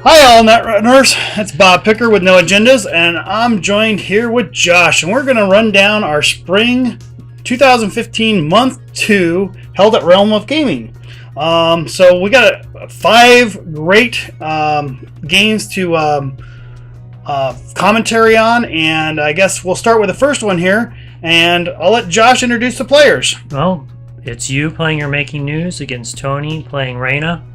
Hi, all Netrunners. It's Bob Picker with No Agendas, and I'm joined here with Josh, and we're going to run down our spring 2015 month 2 held at Realm of Gaming. So we got 5 great games to commentary on, and I guess we'll start with the first one here, and I'll let Josh introduce the players. Well, it's you playing your Making News against Tony playing Reyna.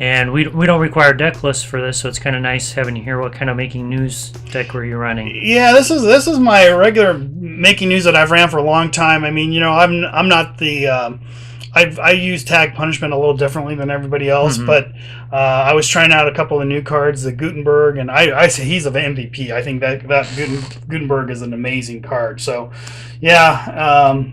And we don't require deck lists for this, so it's kind of nice having you hear what kind of Making News deck were you running. Yeah, this is my regular Making News that I've ran for a long time. I mean, I'm not the I use Tag Punishment a little differently than everybody else, but I was trying out a couple of new cards, the Gutenberg, and I say he's an MVP. I think that Gutenberg is an amazing card. So, yeah.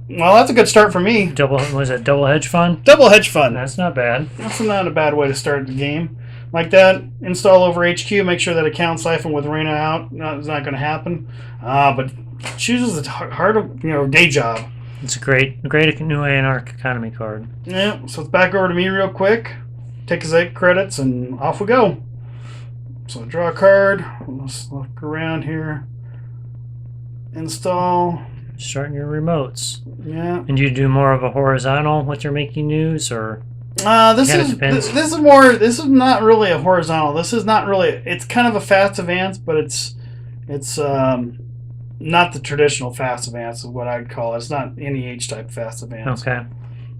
Well, that's a good start for me. Was it Double Hedge Fund? Double Hedge Fund. That's not bad. That's not a bad way to start the game. Like that, install over HQ, make sure that account siphon with Reyna out. No, it's not going to happen. But chooses a hard, day job. It's a great new Anarch economy card. Yeah, so it's back over to me real quick. Take his 8 credits, and off we go. So draw a card. Let's look around here. Install. Starting your remotes. Yeah. And you do more of a horizontal with your Making News, or this is not really a horizontal. This is not really. It's kind of a fast advance, but it's not the traditional fast advance is what I'd call it. It's not NEH type fast advance. Okay.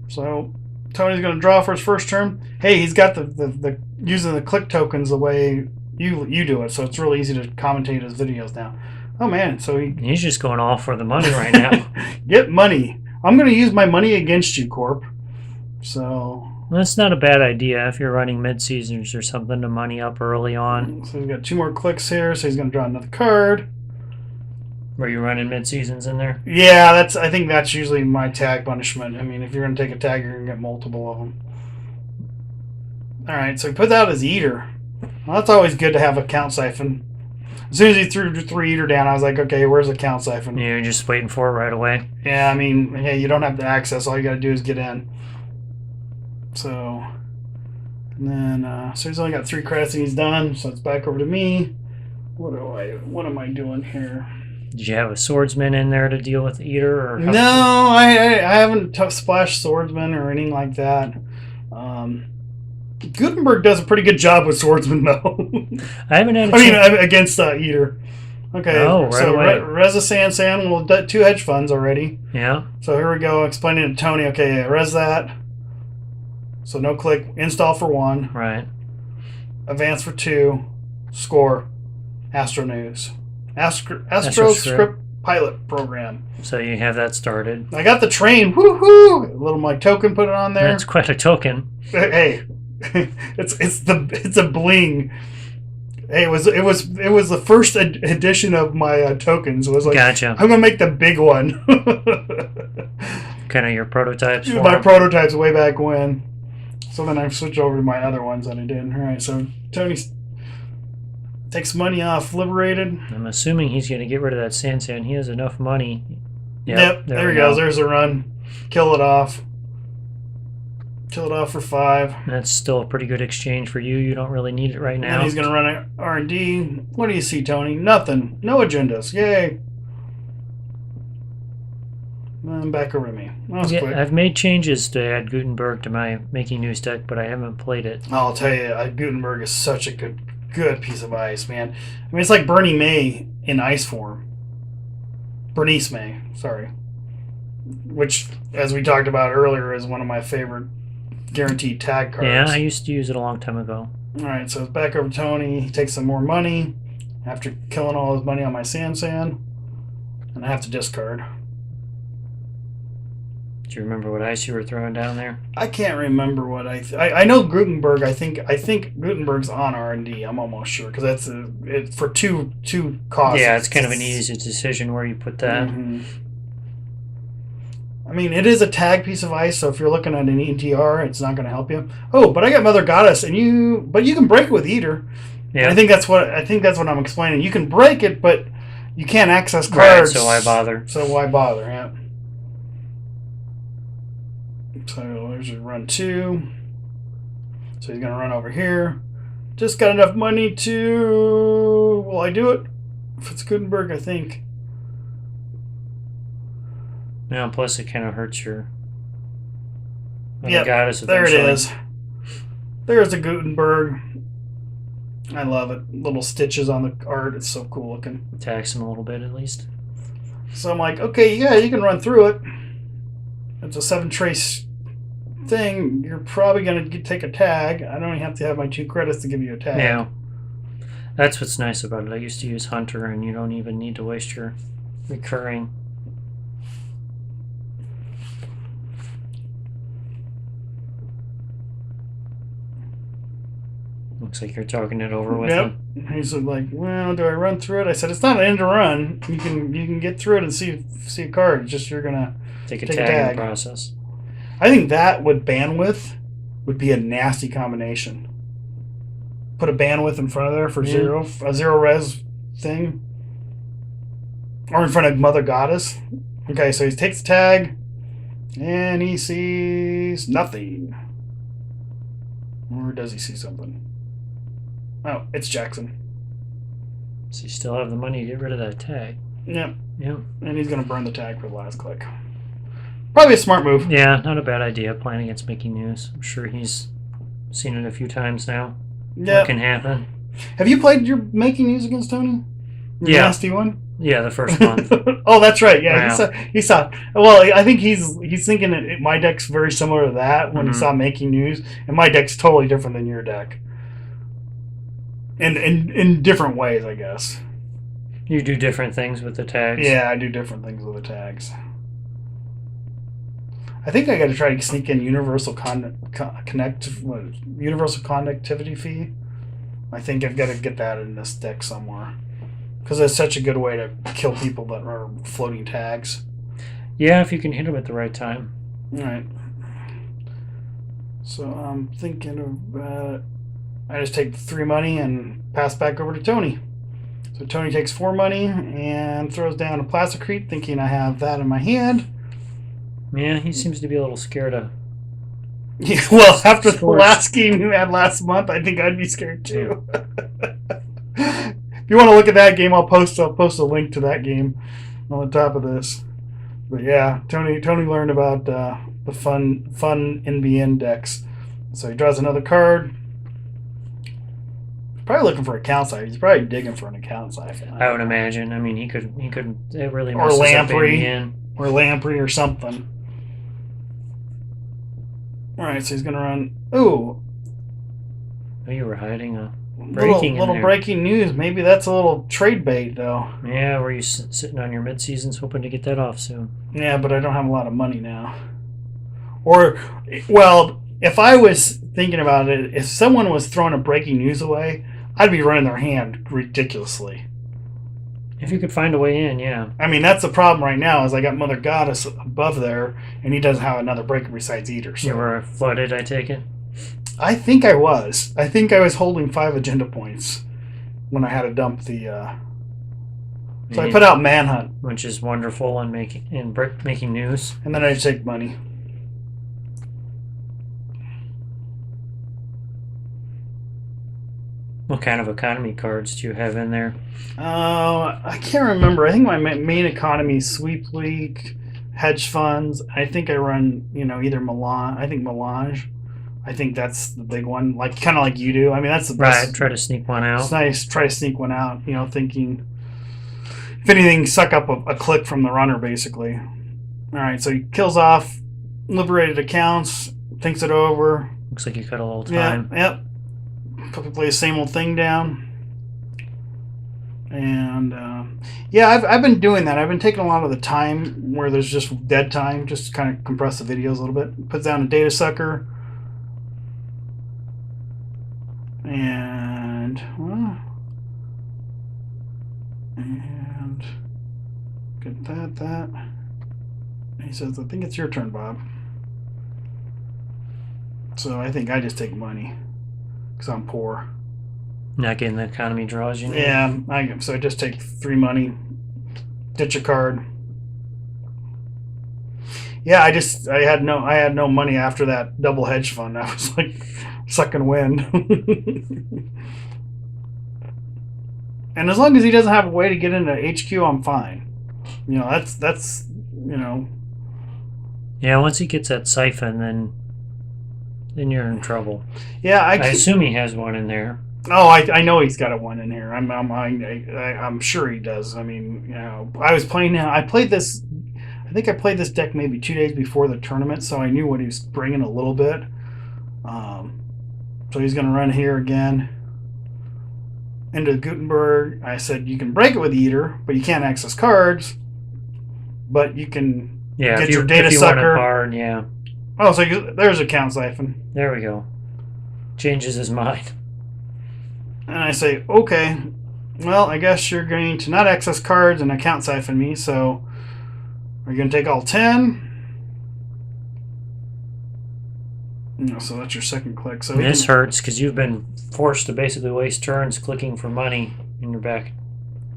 So Tony's going to draw for his first turn. Hey, he's got the using the click tokens the way you do it, so it's really easy to commentate his videos now. Oh man, so he's just going all for the money right now. Get money. I'm going to use my money against you, Corp. So that's not a bad idea if you're running mid-seasons or something to money up early on. So he's got 2 more clicks here, so he's going to draw another card. Were you running mid-seasons in there? Yeah, I think that's usually my tag punishment. I mean, if you're going to take a tag, you're going to get multiple of them. All right, so he put that as Eater. Well, that's always good to have a count siphon. As soon as he threw 3 Eater down, I was like, okay, where's the count siphon? You're just waiting for it right away. Yeah, I mean, hey, you don't have the access. All you got to do is get in. So, and then, so he's only got 3 credits and he's done. So it's back over to me. What am I doing here? Did you have a swordsman in there to deal with Eater? Or no, I haven't splashed swordsman or anything like that. Gutenberg does a pretty good job with swordsman, though. I haven't had against Eater. Okay, right so away. Reza San, well, 2 hedge funds already. Yeah. So here we go, explaining to Tony, okay, res that. So no click, install for 1. Right. Advance for 2. Score. Astro News. Astro Script Pilot Program. So you have that started. I got the train. Woohoo! A little my token, put it on there. That's quite a token. Hey, it's a bling. Hey, it was the first edition of my tokens. It was like, gotcha. I'm gonna make the big one. Kind of your prototypes. My prototypes way back when. So then I switched over to my other ones that I did. All right, so Tony takes money off Liberated. I'm assuming he's going to get rid of that Sansan. He has enough money. Yep, there he goes. There's a run. Kill it off. Kill it off for 5. That's still a pretty good exchange for you. You don't really need it right now. And he's going to run an R&D. What do you see, Tony? Nothing. No agendas. Yay. And back over to me. That was quick. I've made changes to add Gutenberg to my Making News deck, but I haven't played it. I'll tell you, Gutenberg is such a good piece of ice, man. I mean, it's like Bernie May in ice form. Bernice May, sorry. Which, as we talked about earlier, is one of my favorite guaranteed tag cards. Yeah, I used to use it a long time ago. Alright, so it's back over to Tony. He takes some more money after killing all his money on my Sansan. And I have to discard. Do you remember what ice you were throwing down there? I can't remember what I know Gutenberg. I think Gutenberg's on R&D. I'm almost sure because that's it's for two costs. Yeah, it's kind of an easy decision where you put that. Mm-hmm. I mean, it is a tag piece of ice, so if you're looking at an ETR, it's not going to help you. Oh, but I got Mother Goddess, but you can break it with Eater. Yeah, and I think that's what I'm explaining. You can break it, but you can't access cards. Right, so why bother? Yeah. So there's your run 2. So he's going to run over here. Just got enough money to... Will I do it? If it's Gutenberg, I think. Yeah, plus it kind of hurts your... Yep, goddess there it eventually. is. There's a Gutenberg. I love it. Little stitches on the art. It's so cool looking. Tax him a little bit at least. So I'm like, okay, yeah, you can run through it. It's a 7-trace thing. You're probably going to take a tag. I don't even have to have my 2 credits to give you a tag. Yeah. That's what's nice about it. I used to use Hunter, and you don't even need to waste your recurring. Looks like you're talking it over with him. He's like, well, do I run through it? I said, it's not an end to run. You can get through it and see a card. It's just you're gonna take a tag in the process. I think that with bandwidth would be a nasty combination. Put a bandwidth in front of there for a 0 res thing, or in front of Mother Goddess. Okay, so he takes the tag, and he sees nothing. Or does he see something? Oh, it's Jackson. So you still have the money to get rid of that tag. Yep. Yep. And he's going to burn the tag for the last click. Probably a smart move. Yeah, not a bad idea playing against Making News. I'm sure he's seen it a few times now. Yeah. What can happen. Have you played your Making News against Tony? Your nasty one? Yeah, the first month. Oh, that's right. Yeah, he saw. Well, I think he's thinking that my deck's very similar to that when he saw Making News, and my deck's totally different than your deck. In different ways, I guess. You do different things with the tags. Yeah, I do different things with the tags. I think I got to try to sneak in universal universal connectivity fee. I think I've got to get that in this deck somewhere. Because it's such a good way to kill people that are floating tags. Yeah, if you can hit them at the right time. All right. So I'm thinking of... I just take 3 money and pass back over to Tony. So Tony takes 4 money and throws down a Plasticrete, thinking I have that in my hand. Yeah, he seems to be a little scared of... Yeah, well, after the last game you had last month, I think I'd be scared too. If you want to look at that game, I'll post a link to that game on the top of this. But yeah, Tony learned about the fun NBN decks. So he draws another card. He's probably looking for account size. He's probably digging for an account size. I would imagine. I mean, he could. It really or messes Lamprey, up or Lamprey, or something. All right, so he's gonna run. Ooh. Oh, you were hiding a breaking little breaking news. Maybe that's a little trade bait, though. Yeah, were you sitting on your mid-seasons hoping to get that off soon? Yeah, but I don't have a lot of money now. Or, well, if I was thinking about it, if someone was throwing a breaking news away, I'd be running their hand ridiculously. If you could find a way in, yeah. I mean, that's the problem right now, is I got Mother Goddess above there, and he doesn't have another breaker besides Eater. So. You were flooded, I take it? I think I was. I think I was holding 5 agenda points when I had to dump the... So I put out Manhunt. Which is wonderful in making news. And then I just take money. What kind of economy cards do you have in there? I can't remember. I think my main economy is Sweep League, hedge funds. I think I run, either Melange. I think Melange. I think that's the big one, kind of like you do. I mean, that's the best. Right, try to sneak one out. It's nice. Try to sneak one out, thinking, if anything, suck up a click from the runner, basically. All right, so he kills off liberated accounts, thinks it over. Looks like you cut a little time. Yep. Probably play the same old thing down. And, I've been doing that. I've been taking a lot of the time where there's just dead time, just to kind of compress the videos a little bit. Puts down a data sucker. And get that. He says, I think it's your turn, Bob. So I think I just take money because I'm poor. Not getting the economy draws you need. Yeah, so I just take 3 money, ditch a card. Yeah, I had no money after that double hedge fund. I was like, sucking wind. And as long as he doesn't have a way to get into HQ, I'm fine. You know, that's you know. Yeah, once he gets that siphon, then you're in trouble. Yeah, I assume he has one in there. Oh, I know he's got a one in here. I'm sure he does. I mean, you know, I was playing. I played this. I think I played this deck maybe 2 days before the tournament, so I knew what he was bringing a little bit. So he's going to run here again into Gutenberg. I said you can break it with Eater, but you can't access cards. But you can get your data sucker. Card, yeah. Oh, so there's a count siphon. There we go. Changes his mind. And I say, okay, well, I guess you're going to not access cards and account siphon me, so are you going to take all 10? No, so that's your second click. So this hurts because you've been forced to basically waste turns clicking for money in your back.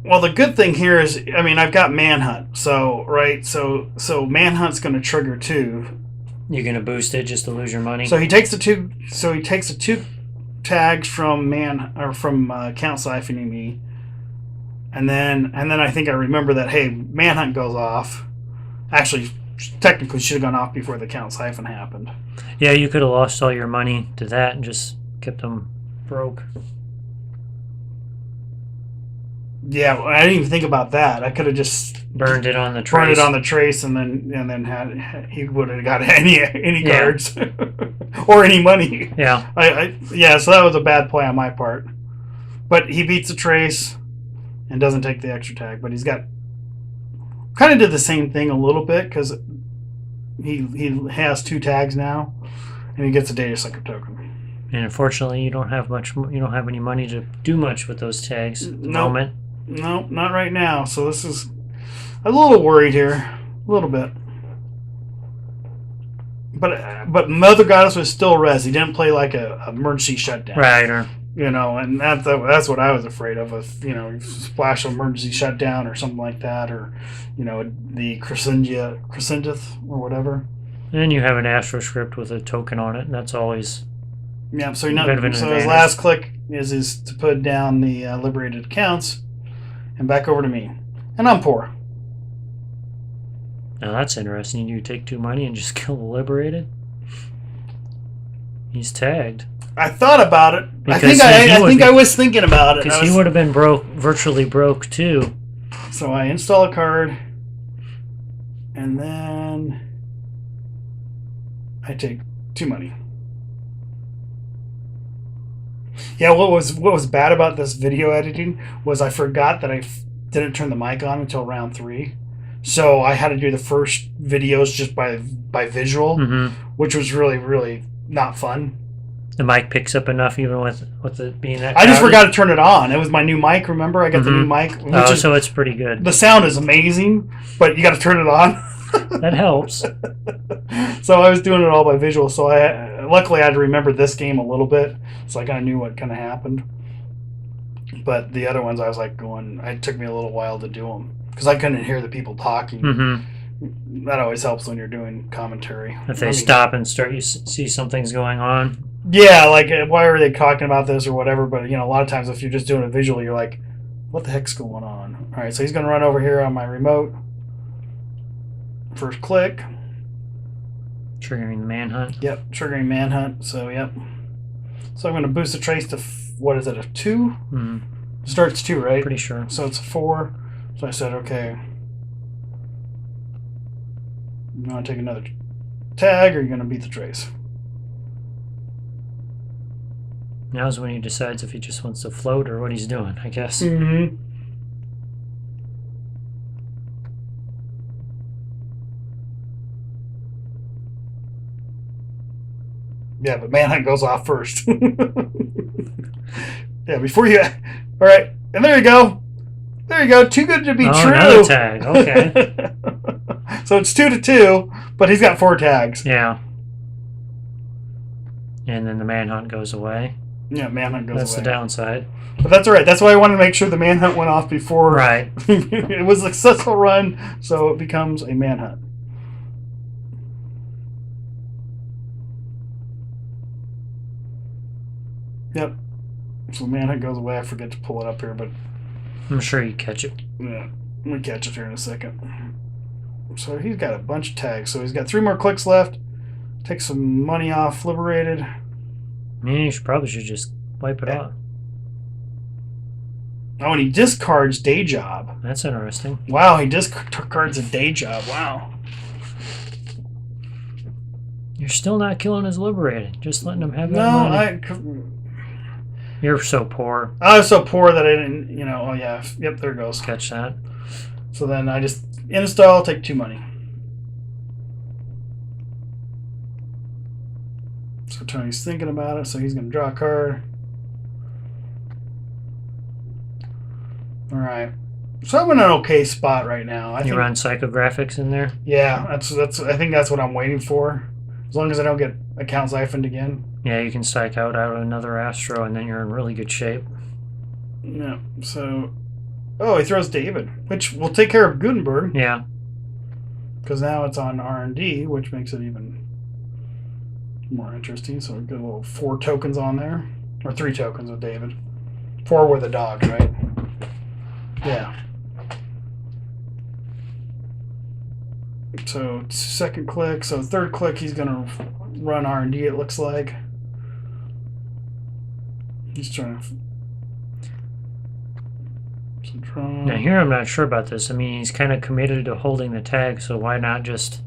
Well, the good thing here is, I mean, I've got Manhunt, so right, so Manhunt's going to trigger too. You're going to boost it just to lose your money. So he takes the two. So he takes the 2 tags from count siphoning me, and then I think I remember that hey, Manhunt goes off. Actually, technically should have gone off before the count siphon happened. Yeah, you could have lost all your money to that and just kept them broke. Yeah, I didn't even think about that. I could have just burned it on the trace. Burned it on the trace, and then he would have got any cards or any money. Yeah, so that was a bad play on my part. But he beats the trace and doesn't take the extra tag. But he's got kind of did the same thing a little bit because he has 2 tags now, and he gets a data sucker token. And unfortunately, you don't have much. You don't have any money to do much with those tags at the moment. No, not right now. So this is a little worried here, a little bit. But Mother Goddess was still res. He didn't play like a emergency shutdown, right? Or and that's what I was afraid of. If splash emergency shutdown or something like that, or the Crescendith or whatever. And then you have an Astro script with a token on it, and that's always So his last click is to put down the liberated accounts. And back over to me. And I'm poor. Now that's interesting. You take 2 money and just kill the liberated? He's tagged. I thought about it. I was thinking about it. Because he would have been virtually broke too. So I install a card. And then I take 2 money. Yeah, what was bad about this video editing was I forgot that I didn't turn the mic on until round 3, so I had to do the first videos just by visual, which was really, really not fun. The mic picks up enough even with it being that. I just forgot to turn it on. It was my new mic. Remember, I got the new mic. So it's pretty good. The sound is amazing, but you got to turn it on. That helps. So I was doing it all by visual. So luckily I had to remember this game a little bit, so I kind of knew what kind of happened. But the other ones I was like going. It took me a little while to do them because I couldn't hear the people talking. That always helps when you're doing commentary. If they stop and start, you see something's going on. Yeah, like why are they talking about this or whatever? But a lot of times if you're just doing it visually, you're like, what the heck's going on? All right, so he's going to run over here on my remote. First click. Triggering the Manhunt. Yep, triggering Manhunt. So, yep. So I'm going to boost the trace to, what is it, a 2? Starts 2, right? Pretty sure. So it's a 4. So I said, okay. You want to take another tag, or are you going to beat the trace? Now's when he decides if he just wants to float or what he's doing, I guess. Yeah, but Manhunt goes off first. Yeah, before you... All right, and there you go. There you go. Too good to be true. Another tag. Okay. So it's 2-2, but he's got 4 tags. Yeah. And then the Manhunt goes away. Yeah, Manhunt goes away. That's the downside. But that's all right. That's why I wanted to make sure the Manhunt went off before. Right. It was a successful run, so it becomes a Manhunt. Yep. So manhunt goes away. I forget to pull it up here, but I'm sure you catch it. yeah, we catch it here in a second. So he's got a bunch of tags. So he's got 3 more clicks left. Take some money off Liberated. Yeah, you probably should just wipe it off. Oh, and he discards Day Job. That's interesting. Wow, he discards a Day Job. Wow. You're still not killing his Liberated. Just letting him have that No, money. You're so poor. I was so poor that I didn't, oh yeah. Yep, there it goes. Catch that. So then I just install, take 2 money. So Tony's thinking about it, so he's going to draw a card. Alright. So I'm in an okay spot right now. You run psychographics in there? Yeah, that's. I think that's what I'm waiting for. As long as I don't get account siphoned again. Yeah, you can psych out another Astro, and then you're in really good shape. Yeah, so... Oh, he throws David, which will take care of Gutenberg. Yeah. Because now it's on R&D, which makes it even more interesting. So we get a little 4 tokens on there. Or 3 tokens with David. 4 were the dogs, right? Yeah. So 2nd click. So 3rd click, he's going to run R&D, it looks like. He's trying to... Now here I'm not sure about this. I mean, he's kind of committed to holding the tag, so why not just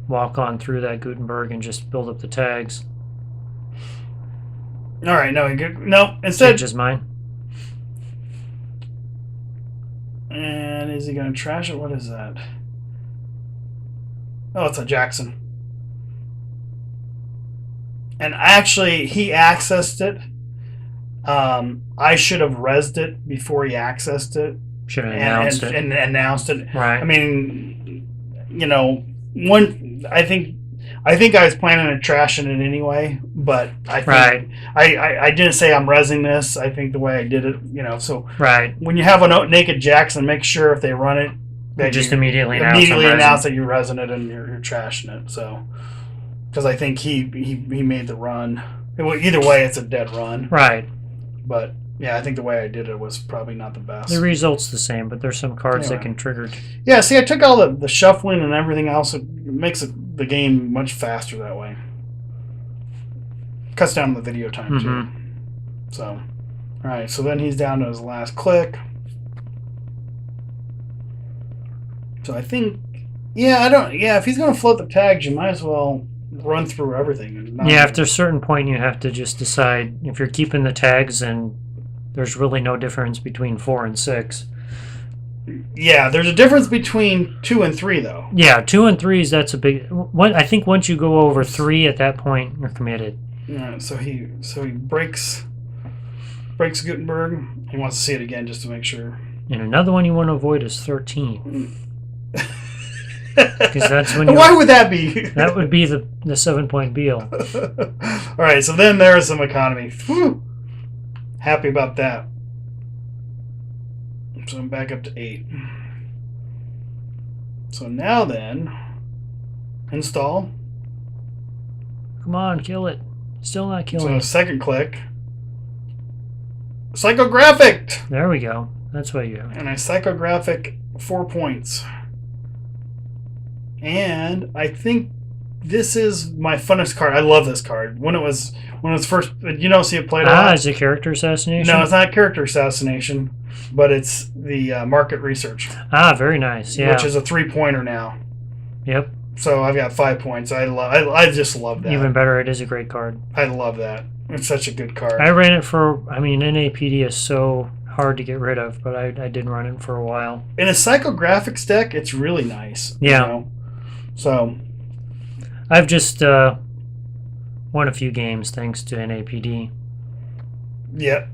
walk on through that Gutenberg and just build up the tags? All right, no, instead... Changes mine. And is he going to trash it? What is that? Oh, it's a Jackson. And actually, he accessed it. I should have rezzed it before he accessed it. Should have announced it. And announced it. Right. I mean, I think I was planning on trashing it anyway, but I think right. I didn't say I'm rezzing this. I think the way I did it, so right. When you have a naked Jackson, make sure if they run it, that just you immediately announce that you're rezzing it and you're trashing it. So, because I think he made the run. Either way, it's a dead run. Right. But yeah, I think the way I did it was probably not the best. The result's the same, but there's some cards that can trigger. Yeah, see, I took all the shuffling and everything else. It makes the game much faster that way. Cuts down the video time too. So, all right. So then he's down to his last click. So I think, if he's going to float the tags, you might as well run through everything. And after a certain point, you have to just decide if you're keeping the tags, and there's really no difference between 4 and 6. Yeah, there's a difference between 2 and 3, though. Yeah, 2 and 3s, that's a big one. I think once you go over 3, at that point, you're committed. Yeah, so he breaks Gutenberg. He wants to see it again just to make sure. And another one you want to avoid is 13. Because that's when. Why would that be? That would be the 7-point Beal. All right, so then there's some economy. Whew. Happy about that. So I'm back up to 8. So now then, install. Come on, kill it. Still not killing it. So 2nd click. Psychographic. There we go. That's what you have. And I psychographic 4 points. And I think this is my funnest card. I love this card. When it was first, see it played out. Is it character assassination? No, it's not character assassination, but it's the market research. Very nice. Yeah, which is a 3-pointer now. Yep. So I've got 5 points. I just love that. Even better, it is a great card. I love that. It's such a good card. I ran it NAPD is so hard to get rid of, but I did run it for a while. In a psychographics deck, it's really nice. Yeah. So I've just won a few games thanks to NAPD. Yep.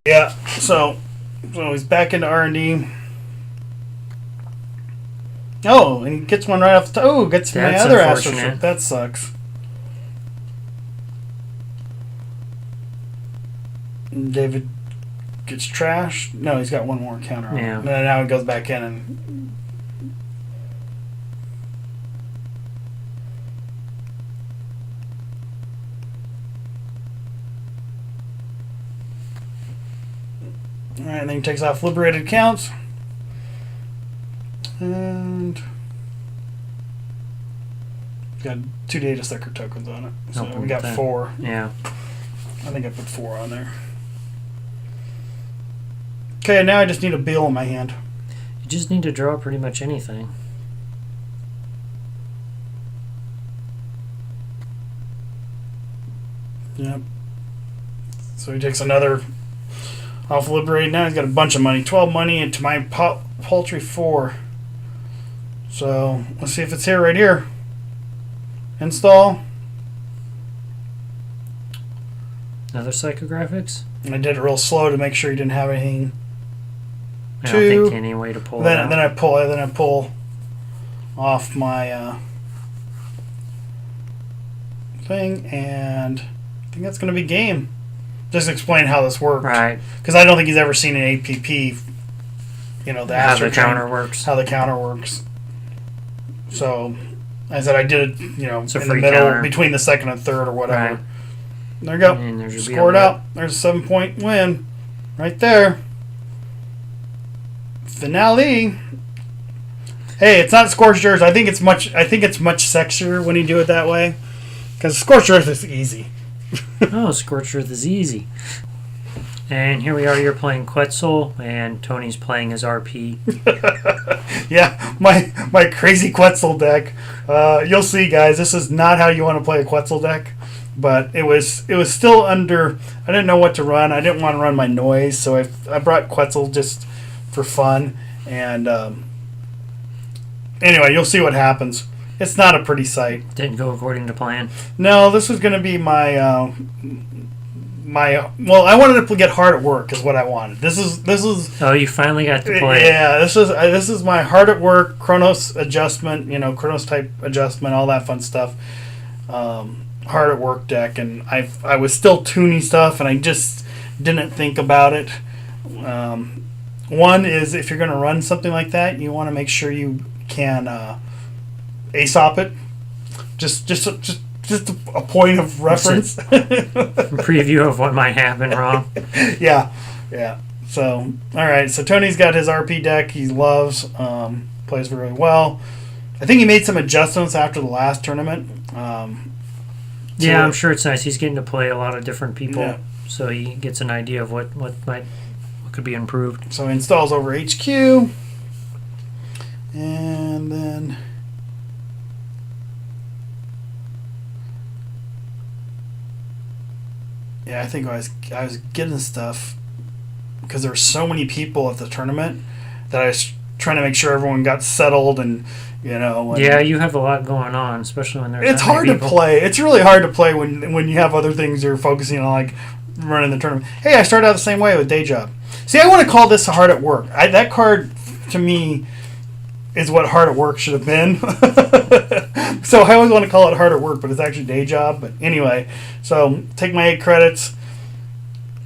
Yeah. So he's back into R&D. Oh, and he gets one right off the top. Oh, gets my other Astro. That sucks. And David gets trashed. No, he's got one more counter on. Yeah. Now he goes back in and... Alright, and then he takes off liberated counts. And we've got 2 data sticker tokens on it. So we got 4. Yeah. I think I put 4 on there. Okay, now I just need a bill in my hand. You just need to draw pretty much anything. Yep. So he takes another off liberate. Now he's got a bunch of money. 12 money into my paltry 4. So let's see if it's here right here. Install. Another psychographics? And I did it real slow to make sure you didn't have anything. I don't think any way to pull it out. Then I pull off my thing, and I think that's going to be game. Just explain how this works. Right. Because I don't think he's ever seen an APP, you know, how the counter works. How the counter works. So, I said I did it, you know, in the middle, counter. between the second and third or whatever. Right. There you go. And there's your Score it out. There's a 7-point win. Right there. Finale. Hey, it's not Scorched Earth. I think it's much sexier when you do it that way. Because Scorched Earth is easy. Oh, Scorched Earth is easy. And here we are, you're playing Quetzal, and Tony's playing his RP. Yeah, my crazy Quetzal deck. You'll see, guys, this is not how you want to play a Quetzal deck. But it was still under... I didn't know what to run. I didn't want to run my noise, so I brought Quetzal just for fun. And anyway, you'll see what happens. It's not a pretty sight. Didn't go according to plan. No, this was going to be my well, I wanted to get hard at work is what I wanted. This is. Oh, you finally got to play. Yeah, this is my hard at work Chronos adjustment. You know, Chronos type adjustment, all that fun stuff. Hard at work deck, and I was still tuning stuff, and I just didn't think about it. One is if you're going to run something like that, you want to make sure you can ASOP it. Just a point of reference. Preview of what might happen wrong. Yeah. So, all right. So Tony's got his RP deck. He loves, plays very well. I think he made some adjustments after the last tournament. Yeah, I'm sure it's nice. He's getting to play a lot of different people, Yeah. so he gets an idea of what could be improved. So he installs over HQ, and then I think I was getting stuff because there were so many people at the tournament that I was trying to make sure everyone got settled and. You know, yeah, you have a lot going on, especially when there's. It's hard to play. It's really hard to play when you have other things you're focusing on, like running the tournament. Hey, I started out the same way with Day Job. See, I want to call this a hard at work. That card to me is what hard at work should have been. So I always want to call it hard at work, but it's actually Day Job. But anyway, so take my 8 credits.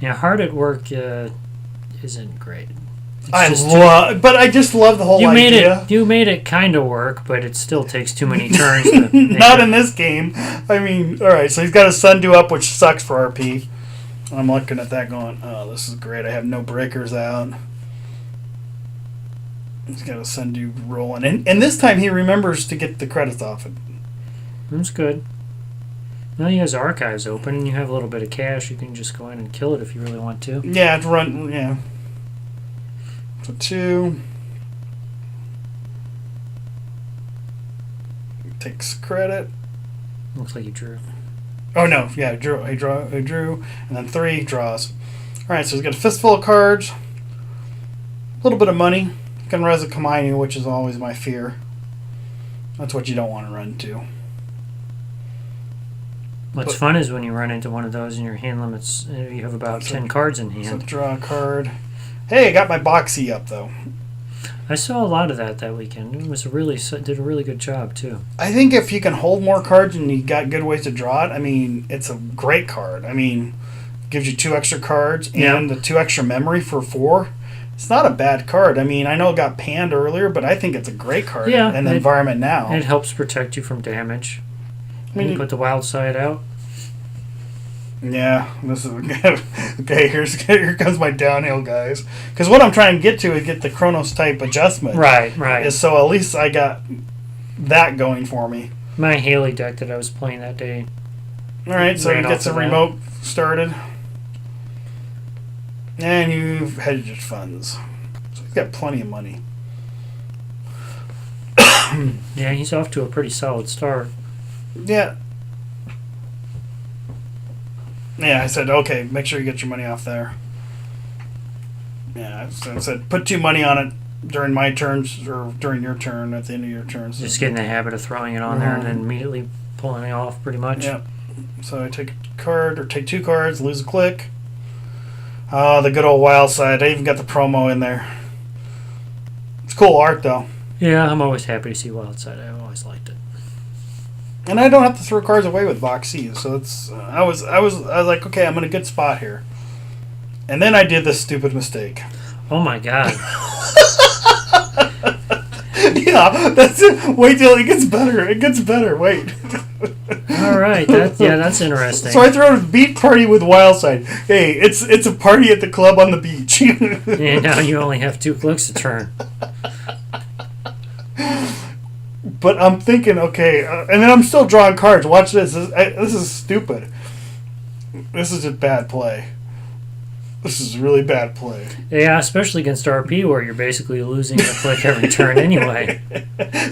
Yeah, hard at work isn't great. But I just love the whole idea. You made it kind of work, but it still takes too many turns. Not in this game. I mean, all right. So he's got a Sundew up, which sucks for RP. I'm looking at that, going, "Oh, this is great. I have no breakers out." He's got a Sundew rolling, and this time he remembers to get the credits off it. That's good. Well, he has archives open, and you have a little bit of cash. You can just go in and kill it if you really want to. Yeah, to run. Yeah. So 2 takes credit. Looks like you drew. Oh no, yeah, drew. He drew, and then 3 draws. All right, so he's got a fistful of cards, a little bit of money. Can res a Kamainu, which is always my fear. That's what you don't want to run to. What's fun is when you run into one of those and your hand limits. You have about 10 cards in hand. So draw a card. Hey, I got my Boxy up, though. I saw a lot of that weekend. It was did a really good job, too. I think if you can hold more cards and you got good ways to draw it, I mean, it's a great card. I mean, it gives you 2 extra cards and the 2 extra memory for 4. It's not a bad card. I mean, I know it got panned earlier, but I think it's a great card in the environment now. It helps protect you from damage. I mean, you put the wild side out. Yeah, this is okay. Here comes my downhill, guys. Because what I'm trying to get to is get the Chronos type adjustment. Right. Is so at least I got that going for me. My Haley deck that I was playing that day. All right, so ran you get the off of that. remote started, and you've hedged your funds. So he's got plenty of money. Yeah, he's off to a pretty solid start. Yeah. Yeah, I said, okay, make sure you get your money off there. Yeah, so I said, put 2 money on it during my turns, or during your turn, at the end of your turns. Just get in the habit of throwing it on there and then immediately pulling it off, pretty much. Yeah. So I take a card, or take 2 cards, lose a click. The good old wild side. I even got the promo in there. It's cool art, though. Yeah, I'm always happy to see Wildside. I've always liked it. And I don't have to throw cards away with box C, so it's. I was like, okay, I'm in a good spot here. And then I did this stupid mistake. Oh my god. Yeah, that's it. Wait till it gets better. It gets better. Wait. All right, that's interesting. So I throw a beach party with Wildside. Hey, it's a party at the club on the beach. And now you only have 2 clicks to turn. But I'm thinking, okay, and then I'm still drawing cards. Watch this. This is stupid. This is just bad play. This is really bad play. Yeah, especially against RP where you're basically losing a click every turn anyway.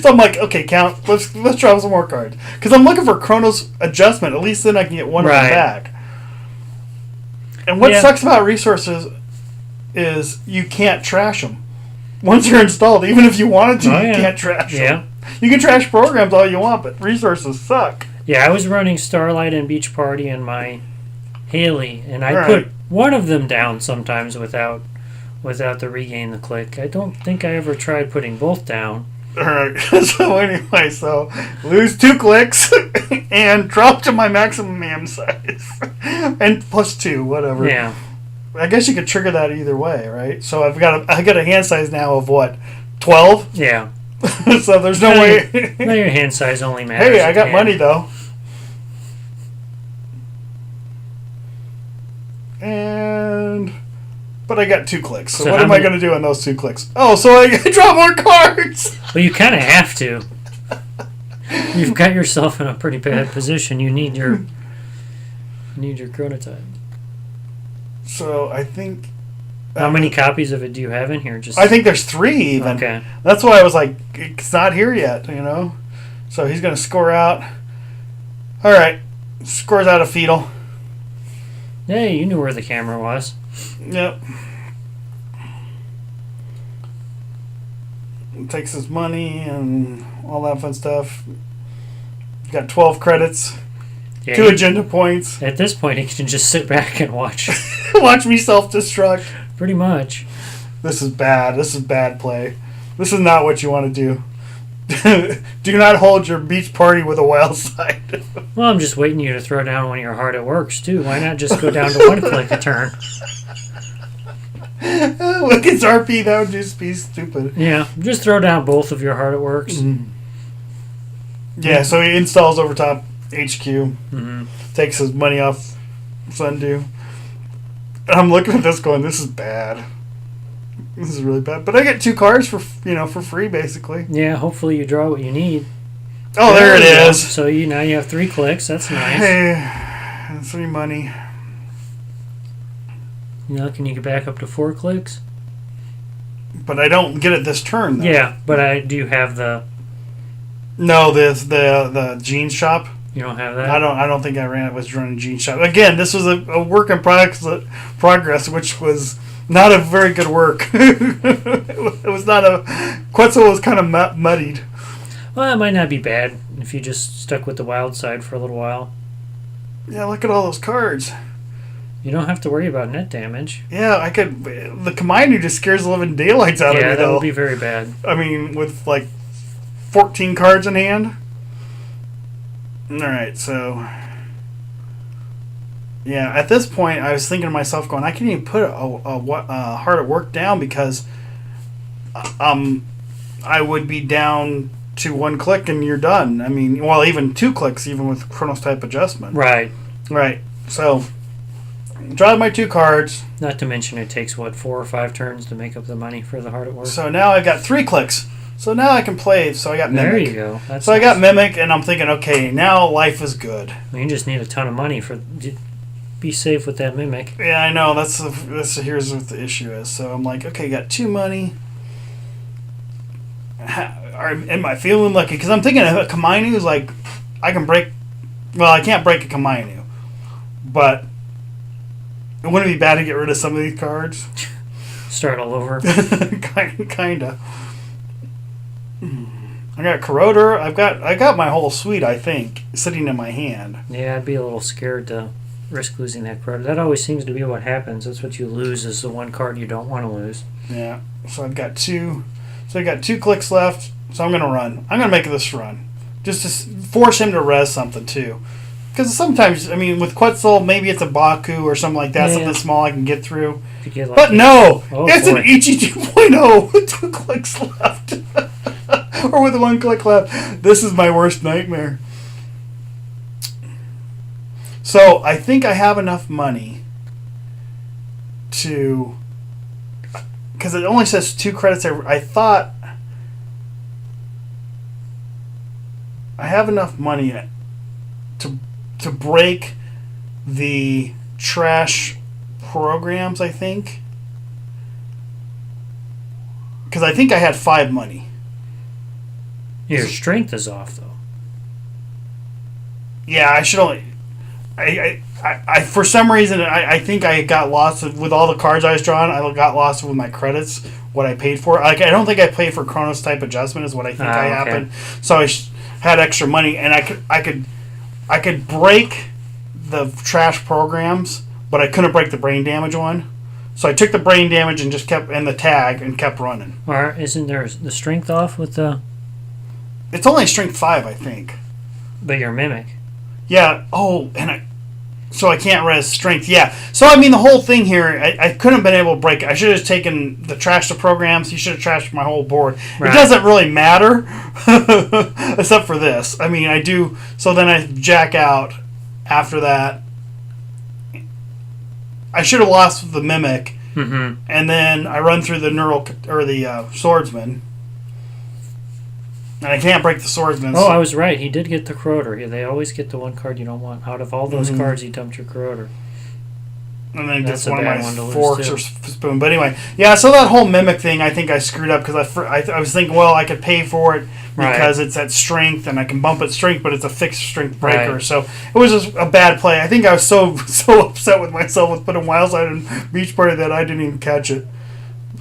So I'm like, okay, count. Let's draw some more cards because I'm looking for Chronos adjustment. At least then I can get one of them back. And what sucks about resources is you can't trash them once you're installed. Even if you wanted to, you can't trash them. You can trash programs all you want, but resources suck. Yeah, I was running Starlight and Beach Party and my Haley, and I put one of them down sometimes without the regain the click. I don't think I ever tried putting both down. Alright, so anyway, lose 2 clicks and drop to my maximum AM size. And plus 2, whatever. Yeah. I guess you could trigger that either way, right? So I got a hand size now of what? 12? Yeah. So there's no way. Well, your hand size only matters. Hey, I got money though. But I got 2 clicks. So what am I going to do on those 2 clicks? Oh, so I draw more cards. Well, you kind of have to. You've got yourself in a pretty bad position. You need your chronotype. So I think. How many copies of it do you have in here? I think there's 3 even. Okay. That's why I was like, it's not here yet, you know. So he's going to score out. All right, scores out a fetal. Hey, you knew where the camera was. Yep. Takes his money and all that fun stuff. Got 12 credits. Yeah, 2 agenda points. At this point, he can just sit back and watch. Watch me self-destruct. Pretty much. This is bad. This is bad play. This is not what you want to do. Do not hold your beach party with a wild side. Well, I'm just waiting you to throw down one of your hard it works, too. Why not just go down to 1 click a turn? Look, it's RP. That would just be stupid. Yeah, just throw down both of your hard it works. Mm-hmm. Yeah, so he installs over top HQ. Mm-hmm. Takes his money off Sundew. And I'm looking at this going, this is bad. This is really bad. But I get 2 cards for free, basically. Yeah, hopefully you draw what you need. Oh, there it is. So now you have 3 clicks. That's nice. Hey, 3 money. Can you get back up to 4 clicks? But I don't get it this turn, though. Yeah, but do you have the... No, the jeans shop. You don't have that? I don't think I was running jeans shop. Again, this was a work in progress, which was not a very good work. It was not a... Quetzal was kind of muddied. Well, it might not be bad if you just stuck with the wild side for a little while. Yeah, look at all those cards. You don't have to worry about net damage. Yeah, I could... The Command just scares the living daylights out of me, though. Yeah, that would be very bad. I mean, with, 14 cards in hand. Alright, so... Yeah, at this point, I was thinking to myself, going, I can't even put a hard at work down because I would be down to 1 click and you're done. I mean, well, even 2 clicks, even with Chronos type adjustment. Right. Right. So Draw my 2 cards. Not to mention it takes, 4 or 5 turns to make up the money for the Hard at Work. So now I've got 3 clicks. So now I can play. So I got Mimic. There you go. That's so nice. I got Mimic, and I'm thinking, okay, now life is good. You just need a ton of money for... Be safe with that Mimic. Yeah, I know. Here's what the issue is. So I'm like, okay, got 2 money. Am I feeling lucky? Because I'm thinking a Kamainu is like, I can break... Well, I can't break a Kamainu. But it wouldn't be bad to get rid of some of these cards. Start all over. Kinda. I got Corroder. I got my whole suite, I think, sitting in my hand. Yeah, I'd be a little scared to risk losing that Corroder. That always seems to be what happens. That's what you lose, is the one card you don't want to lose. Yeah. So I've got 2. So I got 2 clicks left. So I'm gonna run. I'm gonna make this run, just to force him to res something too. Because sometimes, I mean, with Quetzal, maybe it's a Baku or something like that, something small I can get through. But no, it's an Ichi 2.0 with 2 clicks left. Or with 1 click left. This is my worst nightmare. So I think I have enough money to... Because it only says 2 credits. I thought I have enough money to break the trash programs, I think. Because I think I had 5 money. Your strength is off, though. Yeah, I should only... I for some reason, I think I got lost with all the cards I was drawing. I got lost with my credits, what I paid for. Like, I don't think I paid for Chronos type adjustment is what I think happened. So I had extra money, and I could break the trash programs, but I couldn't break the brain damage one. So I took the brain damage and just kept in the tag and kept running. Or isn't there the strength off with the... It's only strength 5, I think. But your Mimic. Yeah. Oh, so I can't res strength. Yeah. So I mean, the whole thing here, I couldn't have been able to break it. I should have trash the programs. You should have trashed my whole board. Right. It doesn't really matter, except for this. I mean, I do. So then I jack out after that. I should have lost the Mimic, and then I run through the Swordsman. And I can't break the Swordsman. Oh, I was right. He did get the Corroder. They always get the 1 card you don't want. Out of all those cards, he dumped your Corroder. And then just one of my forks or spoon. But anyway, yeah, so that whole Mimic thing, I think I screwed up because I was thinking, well, I could pay for it because it's at strength and I can bump its strength, but it's a fixed strength breaker. Right. So it was just a bad play. I think I was so upset with myself with putting Wildside in Beach Party that I didn't even catch it.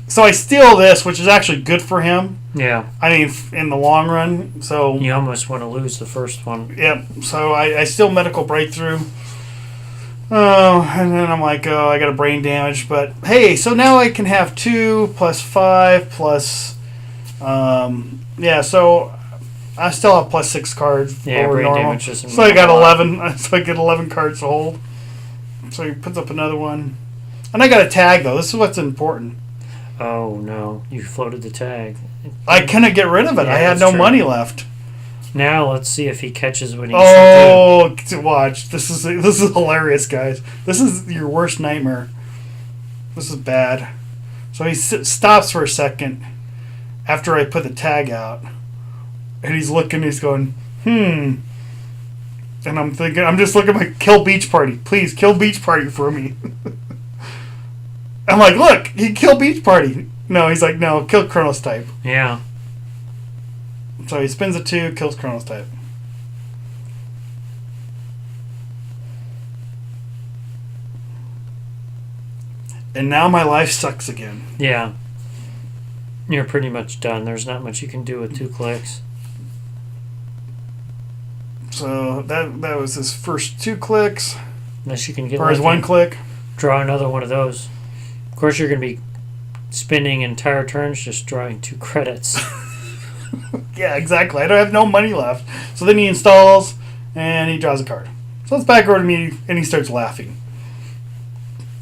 So I steal this, which is actually good for him. Yeah. I mean, in the long run. So you almost want to lose the first one. Yep. So I steal Medical Breakthrough. Oh, and then I'm like, oh, I got a brain damage. But hey, so now I can have 2 plus 5 plus... yeah, so I still have plus 6 cards over normal. So I got 11. So I get 11 cards to hold. So he puts up another one. And I got a tag, though. This is what's important. Oh, no. You floated the tag. I couldn't get rid of it. I had no money left. Now let's see if he catches what he's to watch. This is hilarious, guys. This is your worst nightmare. This is bad. So he stops for a second after I put the tag out. And he's looking, he's going, And I'm thinking, I'm just looking at my kill Beach Party. Please, kill Beach Party for me. I'm like, look, he killed Beach Party. No, he's like, no, kill Chronos type. Yeah. So he spins a 2, kills Chronos type. And now my life sucks again. Yeah. You're pretty much done. There's not much you can do with 2 clicks. So that was his first 2 clicks. Unless you can get... Or his 1 click. Draw another one of those. Of course, you're going to be spending entire turns just drawing 2 credits. Yeah, exactly. I don't have no money left. So then he installs, and he draws a card. So it's back over to me, and he starts laughing.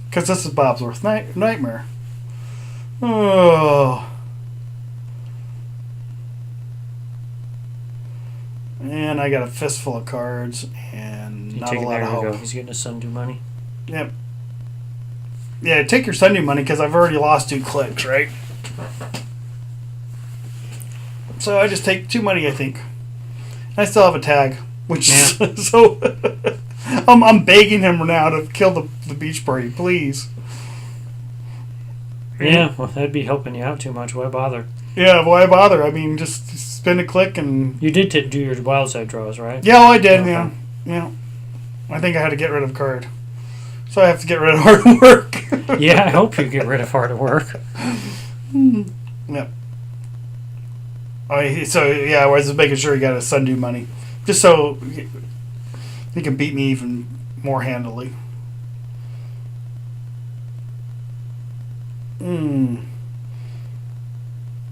Because this is Bob's worst nightmare. Oh. And I got a fistful of cards, and not a lot of hope. He's getting his undue money. Yep. Yeah, take your Sunday money because I've already lost 2 clicks, right? So I just take 2 money, I think. I still have a tag, which so I'm begging him now to kill the beach party, please. Yeah, well, that'd be helping you out too much. Why bother? Yeah, why bother? I mean, just spin a click and... You did do your wild side draws, right? Yeah, I did, okay. Yeah. I think I had to get rid of a card. So I have to get rid of hard work. Yeah, I hope you get rid of hard work. Yep. So, yeah, I was just making sure he got his Sunday money. Just so he can beat me even more handily.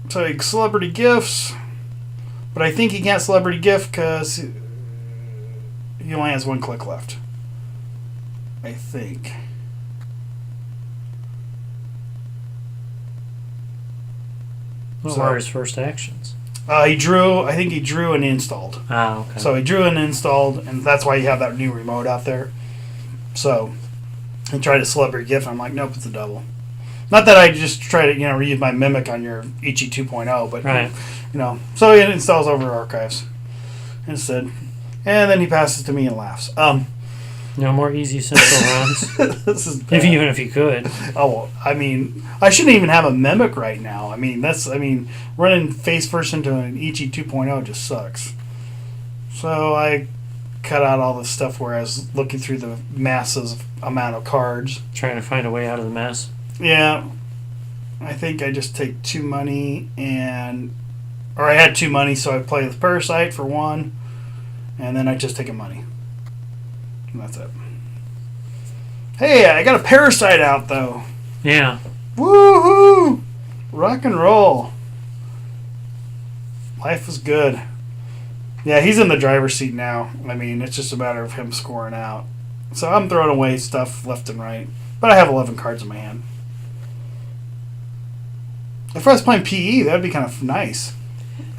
So, celebrity gifts. But I think he can't celebrity gift because he only has 1 click left. I think. What were his first actions? I think he drew and installed. Ah, okay. So he drew and installed, and that's why you have that new remote out there. So he tried a celebrity gift, and I'm like, nope, it's a double. Not that I just try to, reuse my mimic on your Ichi 2.0, but, right. So he installs over archives instead. And then he passes to me and laughs. No more easy central runs. This is bad. Even if you could. Oh, I mean, I shouldn't even have a mimic right now. Running face first into an Ichi 2.0 just sucks. So I cut out all the stuff where I was looking through the massive amount of cards. Trying to find a way out of the mess. Yeah. I think I just take 2 money or I had 2 money, so I play with Parasite for 1, and then I just take a money. And that's it. Hey, I got a Parasite out, though. Yeah. Woohoo! Rock and roll. Life is good. Yeah, he's in the driver's seat now. I mean, it's just a matter of him scoring out. So I'm throwing away stuff left and right. But I have 11 cards in my hand. If I was playing PE, that'd be kind of nice.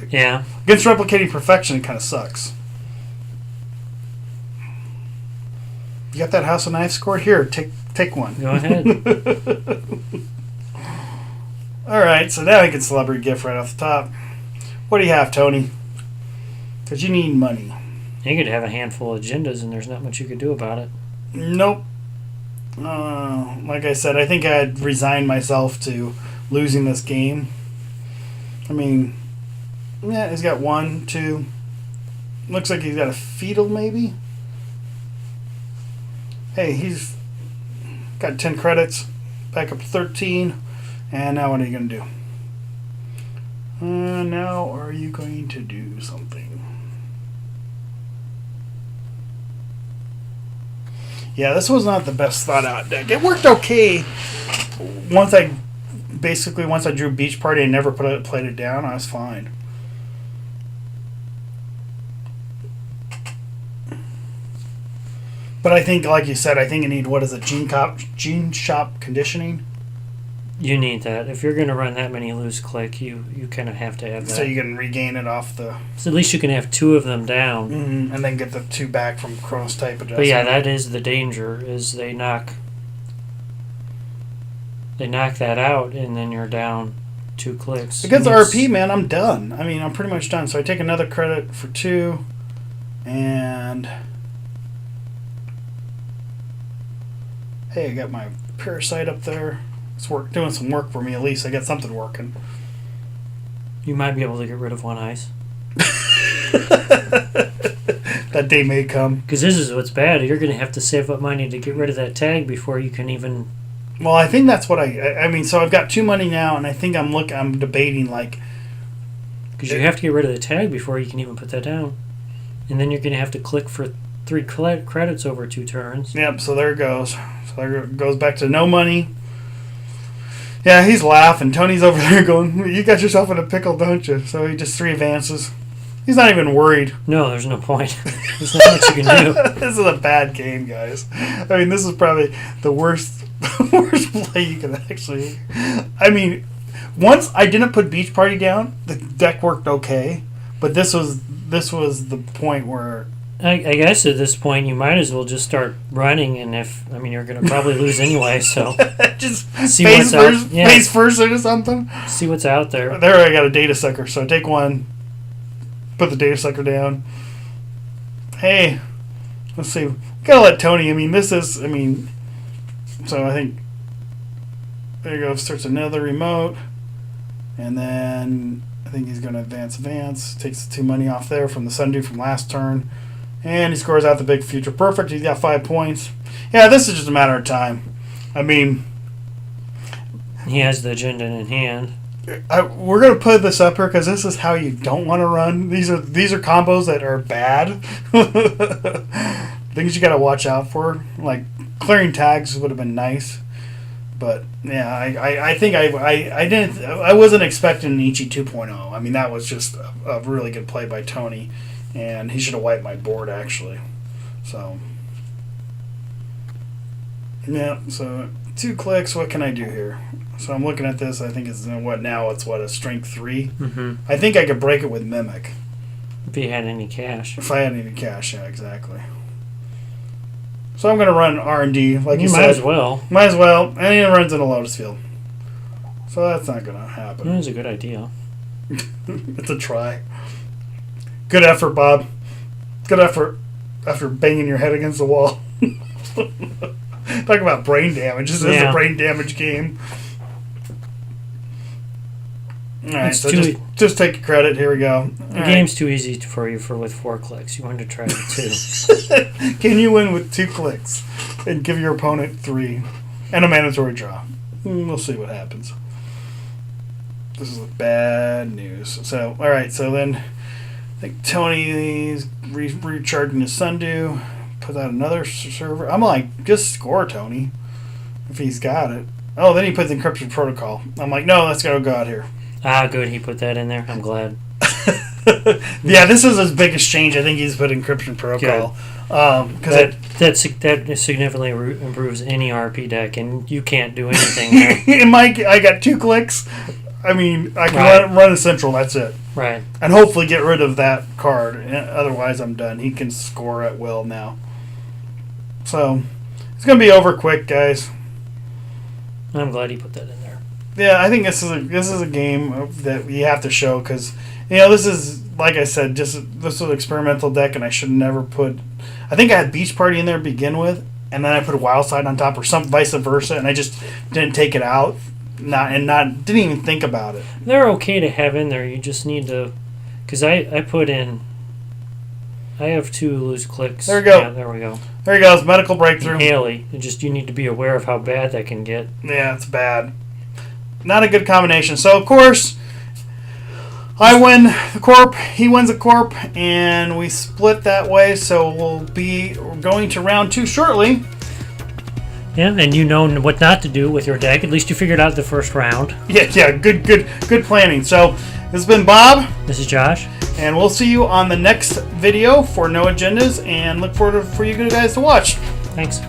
Yeah. Against Replicating Perfection, it kind of sucks. You got that House of Knives scored? Here, take one. Go ahead. All right, so now I can celebrity gift right off the top. What do you have, Tony? Because you need money. You could have a handful of agendas, and there's not much you could do about it. Nope. Like I said, I think I'd resigned myself to losing this game. I mean, yeah, he's got 1, 2. Looks like he's got a fetal, maybe. Hey, he's got 10 credits, back up to 13, and now what are you going to do? Now are you going to do something? Yeah, this was not the best thought out deck. It worked okay once I drew Beach Party and never played it down. I was fine. But I think, like you said, I think you need, what is it, Gene Shop Conditioning? You need that. If you're going to run that many loose click, you kind of have to have that. So you can regain it off the... So at least you can have 2 of them down. Mm-hmm, and then get the 2 back from Chronos Type Adjustment. But yeah, that is the danger, is they knock that out, and then you're down 2 clicks. Against RP, man, I'm done. I mean, I'm pretty much done. So I take another credit for 2, and... Hey, I got my Parasite up there. It's doing some work for me, at least. I got something working. You might be able to get rid of 1 ice. That day may come. Because this is what's bad. You're going to have to save up money to get rid of that tag before you can even... Well, I think that's what I mean, so I've got 2 money now, and I think I'm debating, like... Because you have to get rid of the tag before you can even put that down. And then you're going to have to click for 3 credits over 2 turns. Yep, so there it goes. So there it goes back to no money. Yeah, he's laughing. Tony's over there going, you got yourself in a pickle, don't you? So he just 3 advances. He's not even worried. No, there's no point. There's not much you can do. This is a bad game, guys. I mean, this is probably the worst play you can actually... I mean, once I didn't put Beach Party down, the deck worked okay. But this was the point where I guess at this point you might as well just start running, and you're going to probably lose anyway, so just see face what's first, out. Yeah, face first or something. see what's out there. There, I got a data sucker. So take one, put the data sucker down. Hey, let's see. Gotta let Tony. So I think there you go. Starts another remote, and then I think he's going to advance. Takes the 2 money off there from the Sundew from last turn. And he scores out the big future perfect. He's got 5 points. Yeah, this is just a matter of time. I mean, he has the agenda in hand. We're going to put this up here because this is how you don't want to run. These are combos that are bad. Things you got to watch out for. Like clearing tags would have been nice. But yeah, I think I wasn't expecting an Ichi 2.0. I mean, that was just a really good play by Tony, and he should have wiped my board actually. So yeah, so 2 clicks. What can I do here? So I'm looking at this. I think it's a strength 3. Mm-hmm. I think I could break it with Mimic if he had any cash. If I had any cash, yeah, exactly. So I'm going to run R&D, like you said. Might as well. Might as well. And he runs in a Lotus Field. So that's not going to happen. That was a good idea. It's a try. Good effort, Bob. Good effort after banging your head against the wall. Talk about brain damage. This is a brain damage game. All right, so just take credit. Here we go. The game's too easy for you with 4 clicks. You wanted to try it 2. Can you win with 2 clicks and give your opponent 3 and a mandatory draw? We'll see what happens. This is bad news. So, all right. So then, I think Tony's recharging his Sundew. Put out another server. I'm like, just score, Tony, if he's got it. Oh, then he puts encryption protocol. I'm like, no, let's go out here. Ah, good. He put that in there. I'm glad. Yeah, this is his biggest change. I think he's put encryption protocol. That significantly improves any RP deck, and you can't do anything there. I got 2 clicks. I mean, I can run a central. That's it. Right. And hopefully get rid of that card. Otherwise, I'm done. He can score at will now. So it's gonna be over quick, guys. I'm glad he put that in there. Yeah, I think this is a game that you have to show because this is, like I said, this was an experimental deck, and I should never put. I think I had Beach Party in there to begin with, and then I put a Wild Side on top, or some vice versa, and I just didn't take it out, didn't even think about it. They're okay to have in there. You just need to, because I put in. I have 2 loose clicks. There we go. Yeah, there we go. There he goes. Medical breakthrough. Haley. You need to be aware of how bad that can get. Yeah, it's bad. Not a good combination. So, of course, I win the corp, he wins the corp, and we split that way. So we'll be going to round 2 shortly. Yeah, and you know what not to do with your deck. At least you figured out the first round. Yeah, good planning. So this has been Bob. This is Josh. And we'll see you on the next video for No Agendas, and look forward for you guys to watch. Thanks.